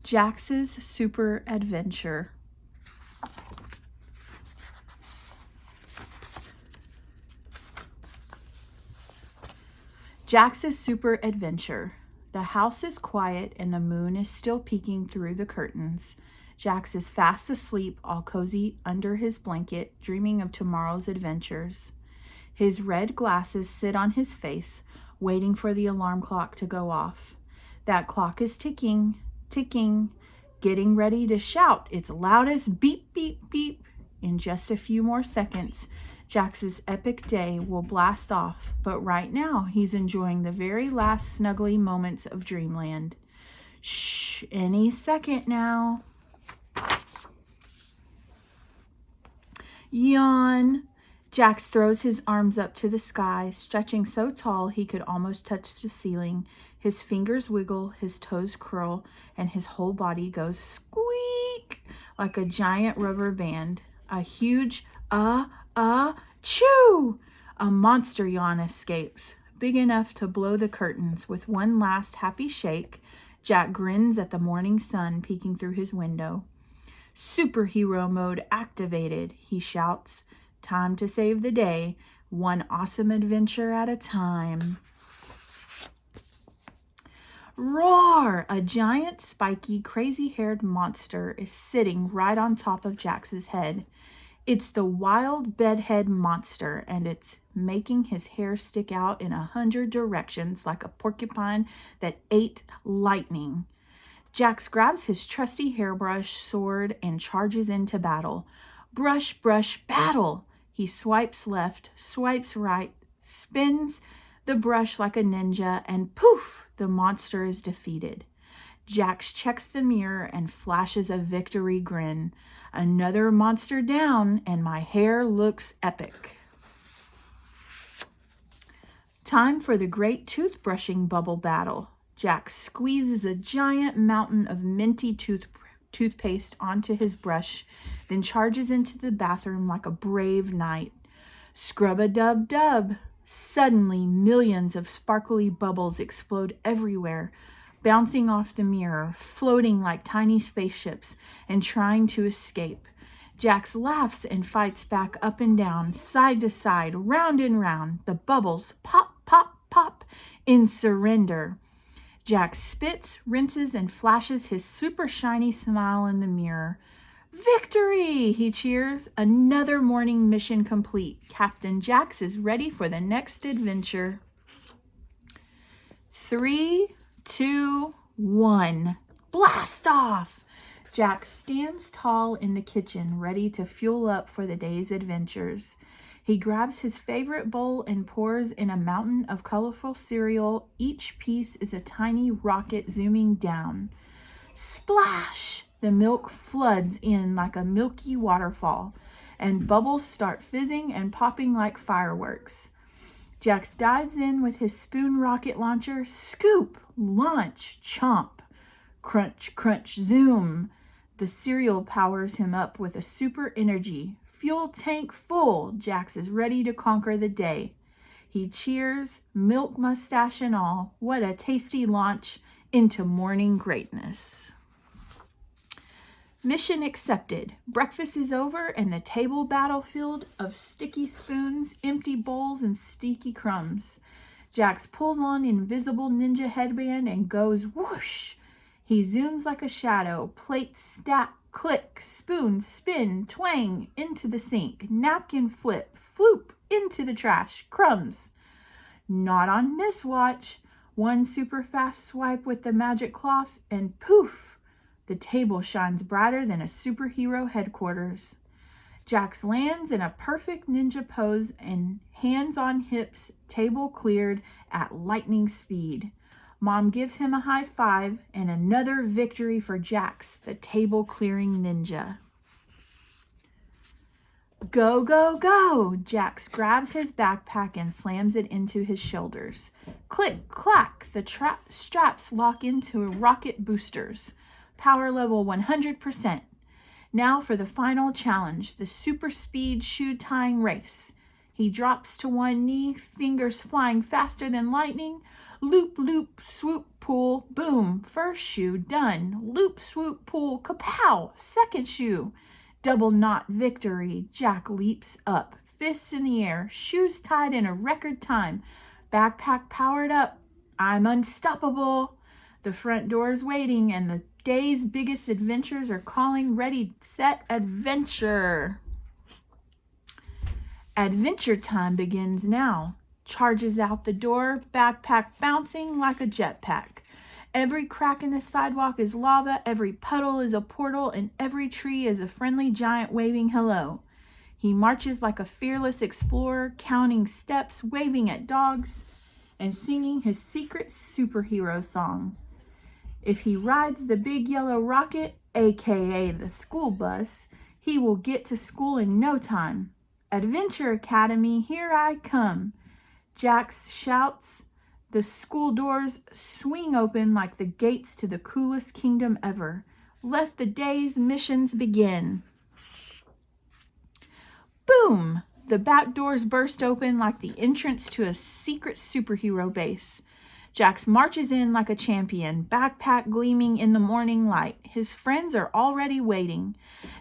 Jax's Super Adventure. Jax's Super Adventure. The house is quiet and the moon is still peeking through the curtains. Jaxx is fast asleep, all cozy under his blanket, dreaming of tomorrow's adventures. His red glasses sit on his face, waiting for the alarm clock to go off. That clock is ticking, ticking, getting ready to shout its loudest beep, beep, beep. In just a few more seconds, Jax's epic day will blast off, but right now he's enjoying the very last snuggly moments of Dreamland. Shh, any second now. Yawn. Jaxx throws his arms up to the sky, stretching so tall he could almost touch the ceiling. His fingers wiggle, his toes curl, and his whole body goes squeak like a giant rubber band. A huge chew! A monster yawn escapes, big enough to blow the curtains. With one last happy shake, Jack grins at the morning sun peeking through his window. Superhero mode activated, he shouts. Time to save the day, one awesome adventure at a time. Roar! A giant, spiky, crazy-haired monster is sitting right on top of Jax's head. It's the wild bedhead monster, and it's making his hair stick out in 100 directions like a porcupine that ate lightning. Jaxx grabs his trusty hairbrush, sword, and charges into battle. Brush, brush, battle! He swipes left, swipes right, spins the brush like a ninja, and poof, the monster is defeated. Jaxx checks the mirror and flashes a victory grin. Another monster down, and my hair looks epic. Time for the great toothbrushing bubble battle. Jaxx squeezes a giant mountain of minty toothpaste onto his brush, then charges into the bathroom like a brave knight. Scrub-a-dub-dub. Suddenly, millions of sparkly bubbles explode everywhere, bouncing off the mirror, floating like tiny spaceships, and trying to escape. Jaxx laughs and fights back up and down, side to side, round and round. The bubbles pop, pop, pop in surrender. Jaxx spits, rinses, and flashes his super shiny smile in the mirror. Victory! He cheers. Another morning mission complete. Captain Jaxx is ready for the next adventure. 3, 2, 1. Blast off! Jaxx stands tall in the kitchen, ready to fuel up for the day's adventures. He grabs his favorite bowl and pours in a mountain of colorful cereal. Each piece is a tiny rocket zooming down. Splash! The milk floods in like a milky waterfall, and bubbles start fizzing and popping like fireworks. Jaxx dives in with his spoon rocket launcher. Scoop! Launch! Chomp! Crunch, crunch, zoom! The cereal powers him up with a super energy. Fuel tank full. Jaxx is ready to conquer the day. He cheers, milk mustache and all. What a tasty launch into morning greatness. Mission accepted. Breakfast is over and the table battlefield of sticky spoons, empty bowls, and sticky crumbs. Jaxx pulls on invisible ninja headband and goes whoosh. He zooms like a shadow. Plate stack, click, spoon, spin, twang, into the sink. Napkin flip, floop, into the trash. Crumbs. Not on this watch. One super fast swipe with the magic cloth and poof! The table shines brighter than a superhero headquarters. Jaxx lands in a perfect ninja pose and hands on hips, table cleared at lightning speed. Mom gives him a high five and another victory for Jaxx, the table clearing ninja. Go, go, go! Jaxx grabs his backpack and slams it into his shoulders. Click, clack, the straps lock into rocket boosters. Power level 100%. Now for the final challenge, the super speed shoe tying race. He drops to one knee, fingers flying faster than lightning. Loop, loop, swoop, pull, boom. First shoe, done. Loop, swoop, pull, kapow. Second shoe. Double knot, victory. Jack leaps up, fists in the air, shoes tied in a record time. Backpack powered up. I'm unstoppable. The front door's waiting, and the day's biggest adventures are calling. Ready, set, adventure. Adventure time begins now. Charges out the door, backpack bouncing like a jetpack. Every crack in the sidewalk is lava, every puddle is a portal, and every tree is a friendly giant waving hello. He marches like a fearless explorer, counting steps, waving at dogs, and singing his secret superhero song. If he rides the big yellow rocket, aka the school bus, he will get to school in no time. Adventure Academy, here I come. Jaxx shouts. The school doors swing open like the gates to the coolest kingdom ever. Let the day's missions begin. Boom! The back doors burst open like the entrance to a secret superhero base. Jaxx marches in like a champion, backpack gleaming in the morning light. His friends are already waiting.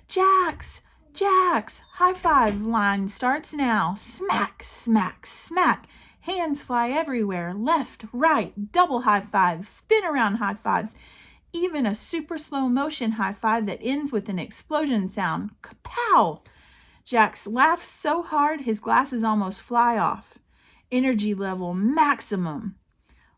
Jaxx! Jaxx! High five line starts now. Smack, smack, smack. Hands fly everywhere. Left, right, double high fives, spin around high fives. Even a super slow motion high five that ends with an explosion sound. Kapow! Jaxx laughs so hard his glasses almost fly off. Energy level maximum.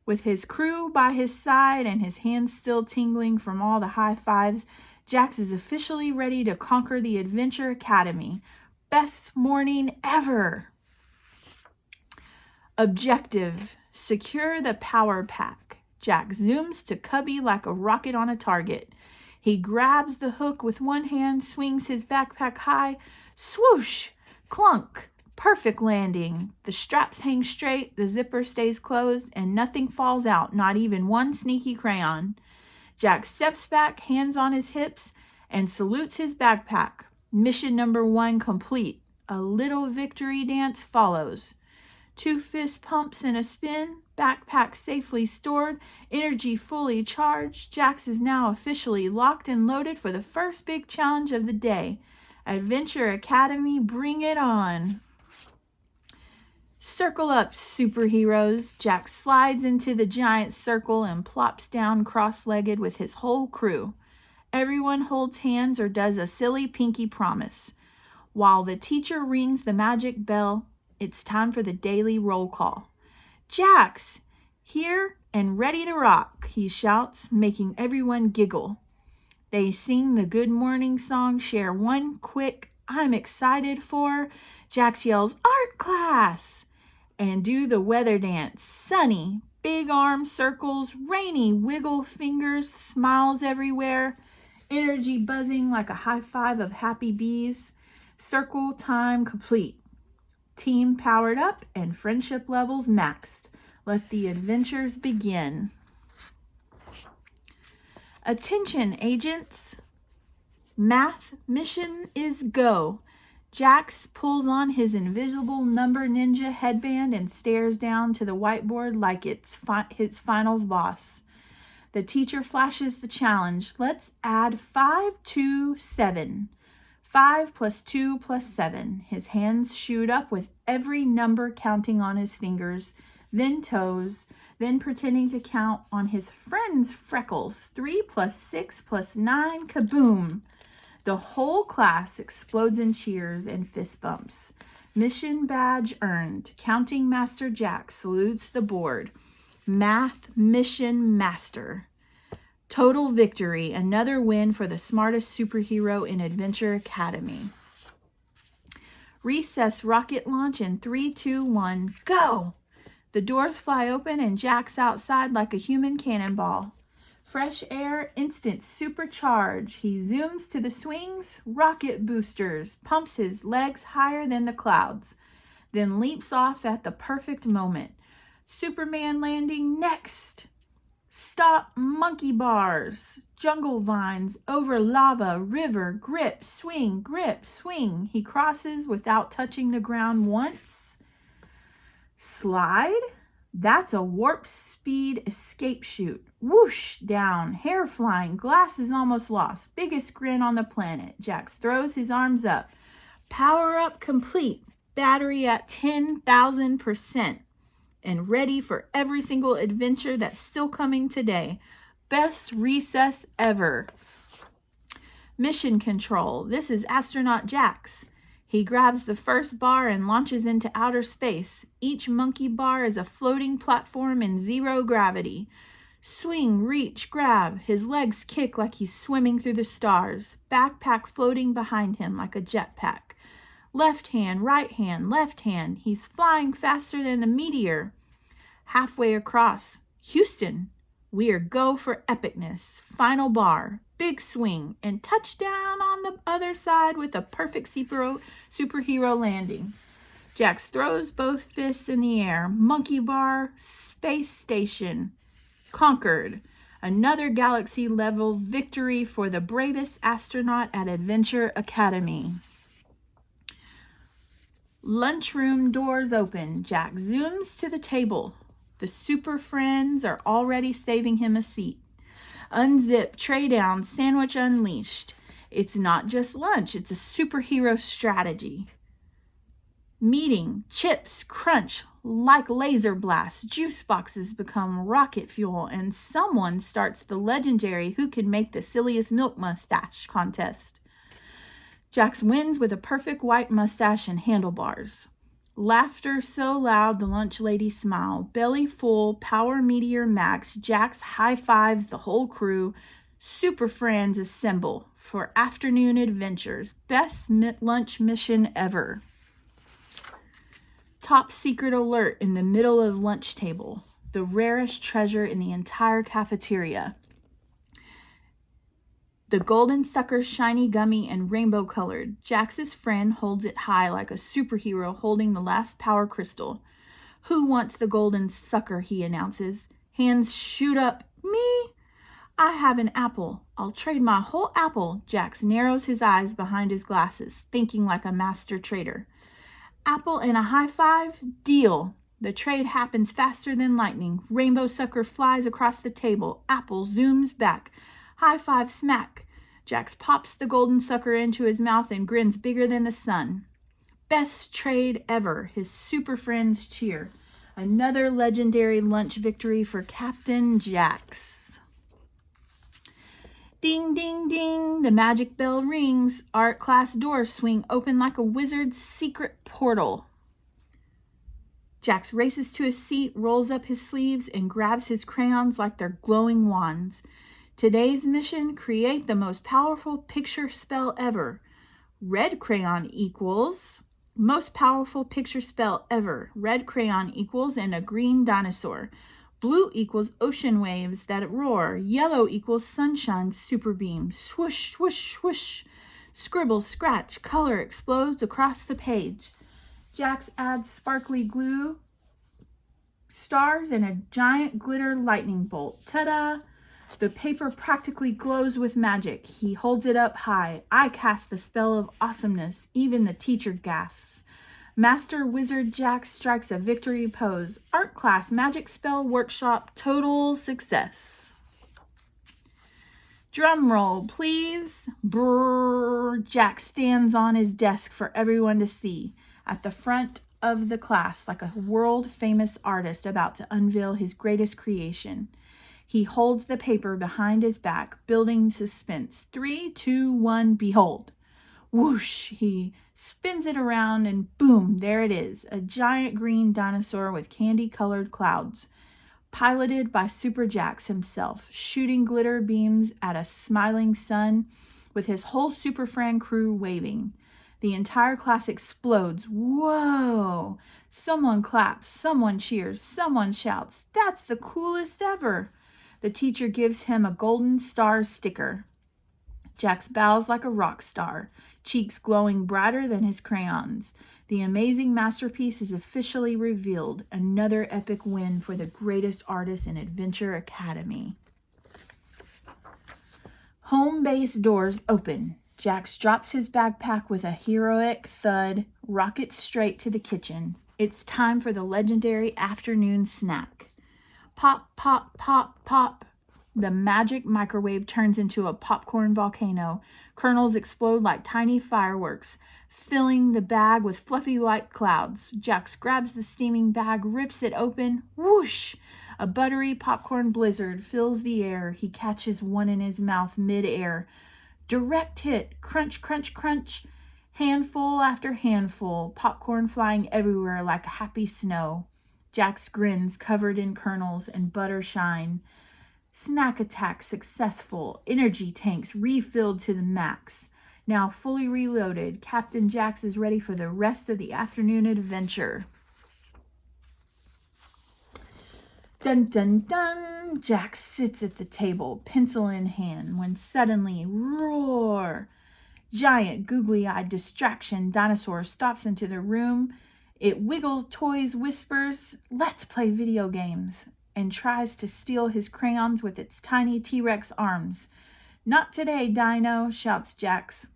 With his crew by his side and his hands still tingling from all the high fives, Jaxx is officially ready to conquer the Adventure Academy. Best morning ever! Objective: secure the power pack. Jaxx zooms to cubby like a rocket on a target. He grabs the hook with one hand, swings his backpack high. Swoosh! Clunk! Perfect landing. The straps hang straight, the zipper stays closed, and nothing falls out, not even one sneaky crayon. Jaxx steps back, hands on his hips, and salutes his backpack. Mission number 1 complete. A little victory dance follows. 2 fist pumps and a spin, backpack safely stored, energy fully charged. Jaxx is now officially locked and loaded for the first big challenge of the day. Adventure Academy, bring it on. Circle up, superheroes. Jaxx slides into the giant circle and plops down cross-legged with his whole crew. Everyone holds hands or does a silly pinky promise. While the teacher rings the magic bell, it's time for the daily roll call. Jaxx, here and ready to rock, he shouts, making everyone giggle. They sing the good morning song, share one quick I'm excited for. Jaxx yells, art class, and do the weather dance. Sunny, big arm circles, rainy, wiggle fingers, smiles everywhere. Energy buzzing like a high five of happy bees. Circle time complete. Team powered up and friendship levels maxed. Let the adventures begin. Attention, agents. Math mission is go. Jaxx pulls on his invisible number ninja headband and stares down to the whiteboard like it's his final boss. The teacher flashes the challenge. Let's add 5 to 7. 5 plus 2 plus 7. His hands shoot up with every number counting on his fingers, then toes, then pretending to count on his friend's freckles. 3 plus 6 plus 9, kaboom! The whole class explodes in cheers and fist bumps. Mission badge earned. Counting Master Jaxx salutes the board. Math mission master. Total victory, another win for the smartest superhero in Adventure Academy. Recess rocket launch in 3, 2, 1, go! The doors fly open and Jaxx outside like a human cannonball. Fresh air, instant supercharge. He zooms to the swings, rocket boosters, pumps his legs higher than the clouds, then leaps off at the perfect moment. Superman landing next. Stop monkey bars, jungle vines, over lava, river, grip, swing, grip, swing. He crosses without touching the ground once. Slide? That's a warp speed escape chute. Whoosh, down, hair flying, glasses almost lost. Biggest grin on the planet. Jaxx throws his arms up. Power up complete. Battery at 10,000% and ready for every single adventure that's still coming today. Best recess ever. Mission control. This is astronaut Jaxx. He grabs the first bar and launches into outer space. Each monkey bar is a floating platform in zero gravity. Swing, reach, grab. His legs kick like he's swimming through the stars. Backpack floating behind him like a jetpack. Left hand, right hand, left hand. He's flying faster than the meteor. Halfway across. Houston, we are go for epicness. Final bar, big swing, and touchdown on the other side with a perfect superhero landing. Jaxx throws both fists in the air. Monkey bar, space station. Conquered. Another galaxy-level victory for the bravest astronaut at Adventure Academy. Lunchroom doors open. Jaxx zooms to the table. The super friends are already saving him a seat. Unzip, tray down, sandwich unleashed. It's not just lunch, it's a superhero strategy. Meeting, chips crunch like laser blasts. Juice boxes become rocket fuel, and someone starts the legendary Who Can Make the Silliest Milk Mustache contest. Jaxx wins with a perfect white mustache and handlebars. Laughter so loud the lunch lady smile. Belly full, power meteor max. Jaxx high fives the whole crew. Super friends assemble for afternoon adventures. Best lunch mission ever. Top secret alert in the middle of lunch table. The rarest treasure in the entire cafeteria. The golden sucker, shiny, gummy, and rainbow colored. Jax's friend holds it high like a superhero holding the last power crystal. Who wants the golden sucker, he announces. Hands shoot up. Me? I have an apple. I'll trade my whole apple. Jaxx narrows his eyes behind his glasses, thinking like a master trader. Apple and a high five? Deal. The trade happens faster than lightning. Rainbow sucker flies across the table. Apple zooms back. High five smack. Jaxx pops the golden sucker into his mouth and grins bigger than the sun. Best trade ever. His super friends cheer. Another legendary lunch victory for Captain Jaxx. Ding, ding, ding. The magic bell rings. Art class doors swing open like a wizard's secret portal. Jaxx races to his seat, rolls up his sleeves, and grabs his crayons like they're glowing wands. Today's mission, create the most powerful picture spell ever. Red crayon equals most powerful picture spell ever. Red crayon equals and a green dinosaur. Blue equals ocean waves that roar. Yellow equals sunshine super beam. Swoosh, swoosh, swoosh. Scribble, scratch, color explodes across the page. Jaxx adds sparkly glue, stars, and a giant glitter lightning bolt. Ta-da! The paper practically glows with magic. He holds it up high. I cast the spell of awesomeness. Even the teacher gasps. Master Wizard Jaxx strikes a victory pose. Art class magic spell workshop total success. Drum roll, please. Brrr. Jaxx stands on his desk for everyone to see. At the front of the class, like a world-famous artist about to unveil his greatest creation. He holds the paper behind his back, building suspense. 3, 2, 1, behold. Whoosh! He spins it around and boom, there it is. A giant green dinosaur with candy-colored clouds. Piloted by Super Jaxx himself, shooting glitter beams at a smiling sun with his whole Super Friend crew waving. The entire class explodes. Whoa! Someone claps, someone cheers, someone shouts. That's the coolest ever! The teacher gives him a golden star sticker. Jaxx bows like a rock star, cheeks glowing brighter than his crayons. The amazing masterpiece is officially revealed. Another epic win for the greatest artist in Adventure Academy. Home base doors open. Jaxx drops his backpack with a heroic thud, rockets straight to the kitchen. It's time for the legendary afternoon snack. Pop, pop, pop, pop. The magic microwave turns into a popcorn volcano. Kernels explode like tiny fireworks, filling the bag with fluffy white clouds. Jaxx grabs the steaming bag, rips it open. Whoosh! A buttery popcorn blizzard fills the air. He catches one in his mouth mid-air. Direct hit. Crunch, crunch, crunch. Handful after handful. Popcorn flying everywhere like happy snow. Jaxx grins, covered in kernels and butter shine. Snack attack successful. Energy tanks refilled to the max. Now fully reloaded, Captain Jaxx is ready for the rest of the afternoon adventure. Dun dun dun! Jaxx sits at the table, pencil in hand, when suddenly, roar! Giant, googly-eyed distraction dinosaur stops into the room. It wiggles toys, whispers, "Let's play video games," and tries to steal his crayons with its tiny T-Rex arms. "Not today, Dino," shouts Jaxx.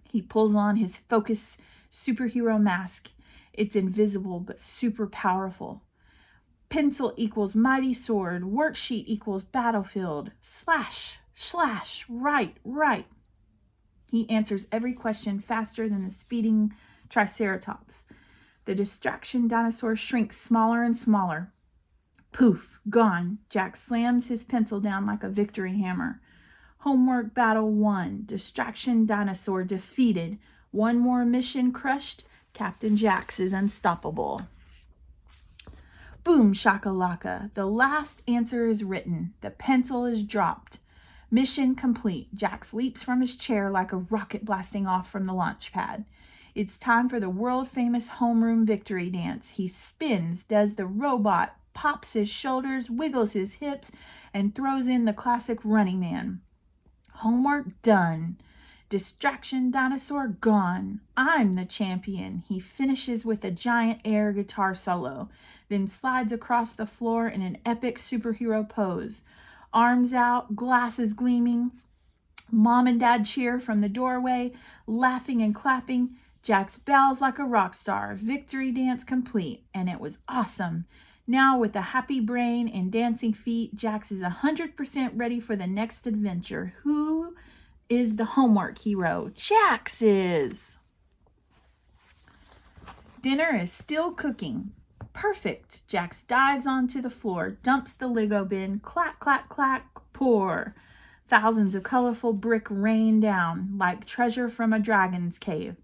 He pulls on his focus superhero mask. It's invisible but super powerful. Pencil equals mighty sword. Worksheet equals battlefield. Slash, slash, right, right. He answers every question faster than the speeding Triceratops. The distraction dinosaur shrinks smaller and smaller. Poof, gone. Jaxx slams his pencil down like a victory hammer. Homework battle won. Distraction dinosaur defeated. One more mission crushed. Captain Jaxx is unstoppable. Boom shakalaka. The last answer is written. The pencil is dropped. Mission complete. Jaxx leaps from his chair like a rocket blasting off from the launch pad. It's time for the world-famous homeroom victory dance. He spins, does the robot, pops his shoulders, wiggles his hips, and throws in the classic Running Man. Homework done. Distraction dinosaur gone. I'm the champion. He finishes with a giant air guitar solo, then slides across the floor in an epic superhero pose. Arms out, glasses gleaming. Mom and Dad cheer from the doorway, laughing and clapping. Jaxx bows like a rock star. Victory dance complete, and it was awesome. Now, with a happy brain and dancing feet, Jaxx is 100% ready for the next adventure. Who is the homework hero? Jaxx is. Dinner is still cooking. Perfect. Jaxx dives onto the floor, dumps the Lego bin, clack, clack, clack, pour. Thousands of colorful brick rain down like treasure from a dragon's cave.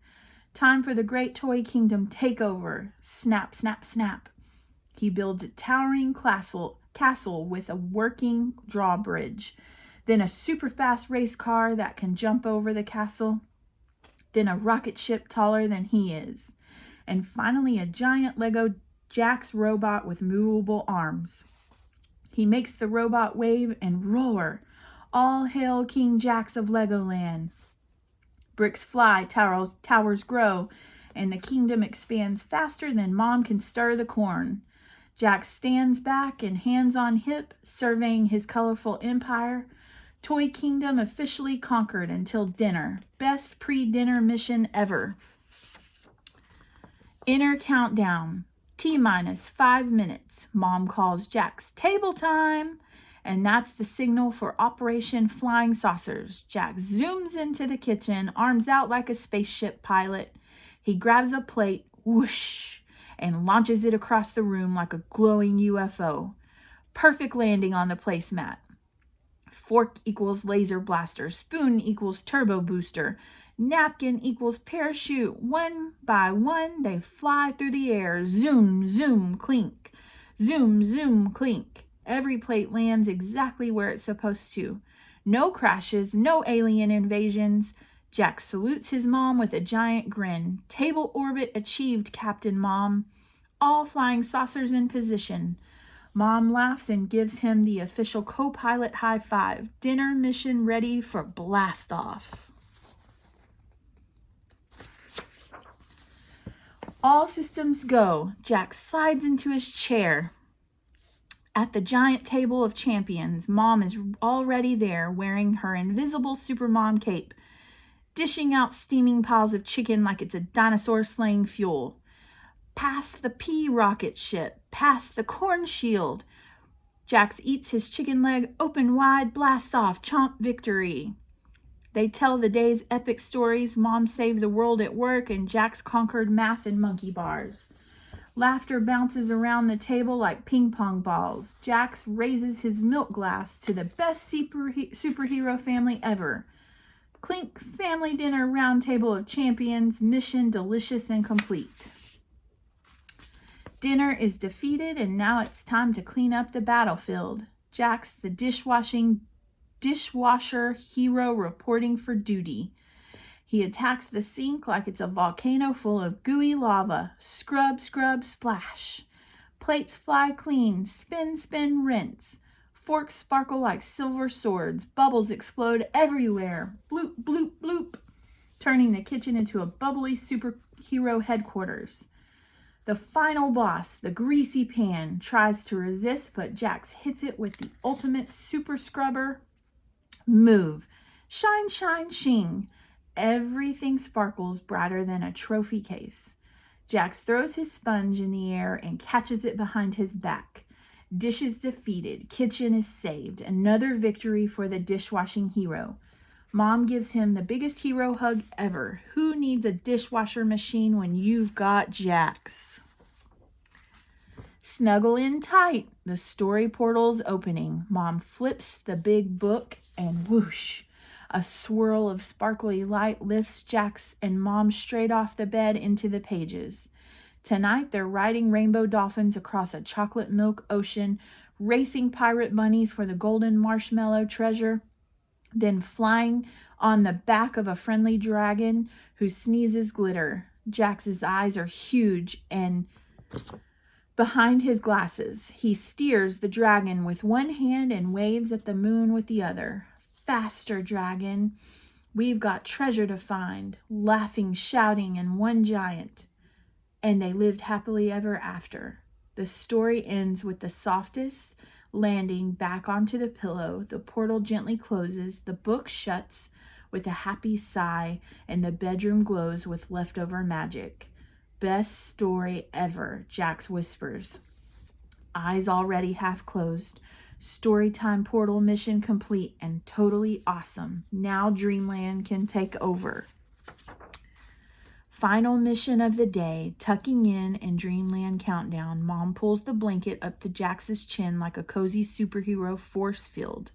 Time for the great toy kingdom takeover. Snap, snap, snap. He builds a towering castle with a working drawbridge. Then a super fast race car that can jump over the castle. Then a rocket ship taller than he is. And finally a giant Lego Jaxx robot with movable arms. He makes the robot wave and roar. All hail King Jaxx of Legoland. Bricks fly, towers grow, and the kingdom expands faster than Mom can stir the corn. Jaxx stands back and hands on hip, surveying his colorful empire. Toy Kingdom officially conquered until dinner. Best pre-dinner mission ever. Inner countdown. T-minus 5 minutes. Mom calls Jaxx table time. And that's the signal for Operation Flying Saucers. Jaxx zooms into the kitchen, arms out like a spaceship pilot. He grabs a plate, whoosh, and launches it across the room like a glowing UFO. Perfect landing on the placemat. Fork equals laser blaster. Spoon equals turbo booster. Napkin equals parachute. One by one, they fly through the air. Zoom, zoom, clink. Zoom, zoom, clink. Every plate lands exactly where it's supposed to. No crashes, no alien invasions. Jaxx salutes his mom with a giant grin. Table orbit achieved, Captain Mom. All flying saucers in position. Mom laughs and gives him the official co-pilot high five. Dinner mission ready for blast off. All systems go. Jaxx slides into his chair. At the giant table of champions, Mom is already there, wearing her invisible Supermom cape, dishing out steaming piles of chicken like it's a dinosaur slaying fuel. past the pea rocket ship, past the corn shield. Jaxx eats his chicken leg open wide, blast off, chomp victory. They tell the day's epic stories. Mom saved the world at work, and Jaxx conquered math and monkey bars. Laughter bounces around the table like ping pong balls. Jaxx raises his milk glass to the best superhero family ever. Clink, family dinner, round table of champions, mission delicious and complete. Dinner is defeated, and now it's time to clean up the battlefield. Jaxx, the dishwasher hero, reporting for duty. He attacks the sink like it's a volcano full of gooey lava. Scrub, scrub, splash. Plates fly clean. Spin, spin, rinse. Forks sparkle like silver swords. Bubbles explode everywhere. Bloop, bloop, bloop. Turning the kitchen into a bubbly superhero headquarters. The final boss, the greasy pan, tries to resist, but Jaxx hits it with the ultimate super scrubber. Move. Shine, shine, shing. Everything sparkles brighter than a trophy case. Jaxx throws his sponge in the air and catches it behind his back. Dishes defeated. Kitchen is saved. Another victory for the dishwashing hero. Mom gives him the biggest hero hug ever. Who needs a dishwasher machine when you've got Jaxx? Snuggle in tight. The story portal's opening. Mom flips the big book and whoosh. A swirl of sparkly light lifts Jaxx and Mom straight off the bed into the pages. Tonight, they're riding rainbow dolphins across a chocolate milk ocean, racing pirate bunnies for the golden marshmallow treasure, then flying on the back of a friendly dragon who sneezes glitter. Jax's eyes are huge and behind his glasses. He steers the dragon with one hand and waves at the moon with the other. Faster, dragon. We've got treasure to find. Laughing, shouting, and one giant. And they lived happily ever after. The story ends with the softest landing back onto the pillow. The portal gently closes. The book shuts with a happy sigh, and the bedroom glows with leftover magic. Best story ever, Jaxx whispers. Eyes already half closed. Storytime portal mission complete and totally awesome. Now Dreamland can take over. Final mission of the day, tucking in Dreamland countdown. Mom pulls the blanket up to Jax's chin like a cozy superhero force field.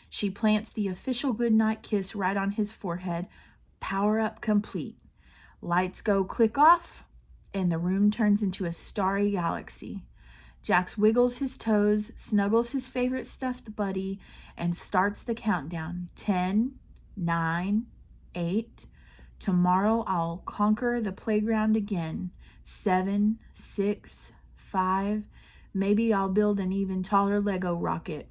She plants the official goodnight kiss right on his forehead. Power up complete. Lights go click off, and the room turns into a starry galaxy. Jaxx wiggles his toes, snuggles his favorite stuffed buddy, and starts the countdown. 10, 9, 8. Tomorrow I'll conquer the playground again. 7, 6, 5. Maybe I'll build an even taller Lego rocket.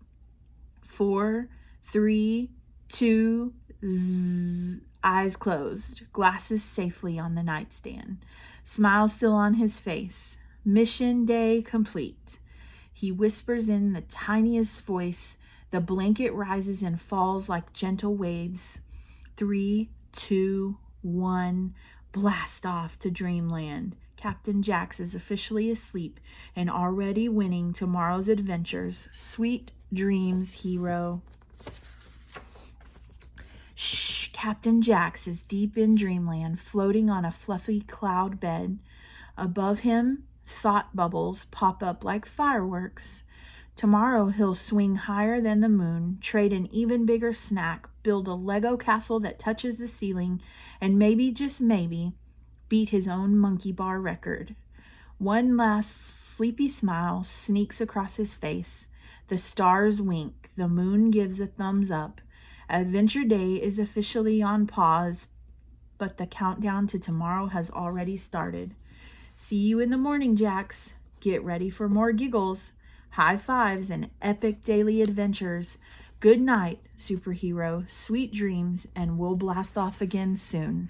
4, 3, 2, zzz. Eyes closed, glasses safely on the nightstand. Smile still on his face. Mission day complete. He whispers in the tiniest voice. The blanket rises and falls like gentle waves. 3, 2, 1. Blast off to Dreamland. Captain Jaxx is officially asleep and already winning tomorrow's adventures. Sweet dreams, hero. Shh, Captain Jaxx is deep in Dreamland, floating on a fluffy cloud bed. Above him, thought bubbles pop up like fireworks. Tomorrow he'll swing higher than the moon, trade an even bigger snack, build a Lego castle that touches the ceiling, and maybe, just maybe, beat his own monkey bar record. One last sleepy smile sneaks across his face. The stars wink. The moon gives a thumbs up. Adventure Day is officially on pause, but the countdown to tomorrow has already started. See you in the morning, Jaxx. Get ready for more giggles, high fives, and epic daily adventures. Good night, superhero. Sweet dreams, and we'll blast off again soon.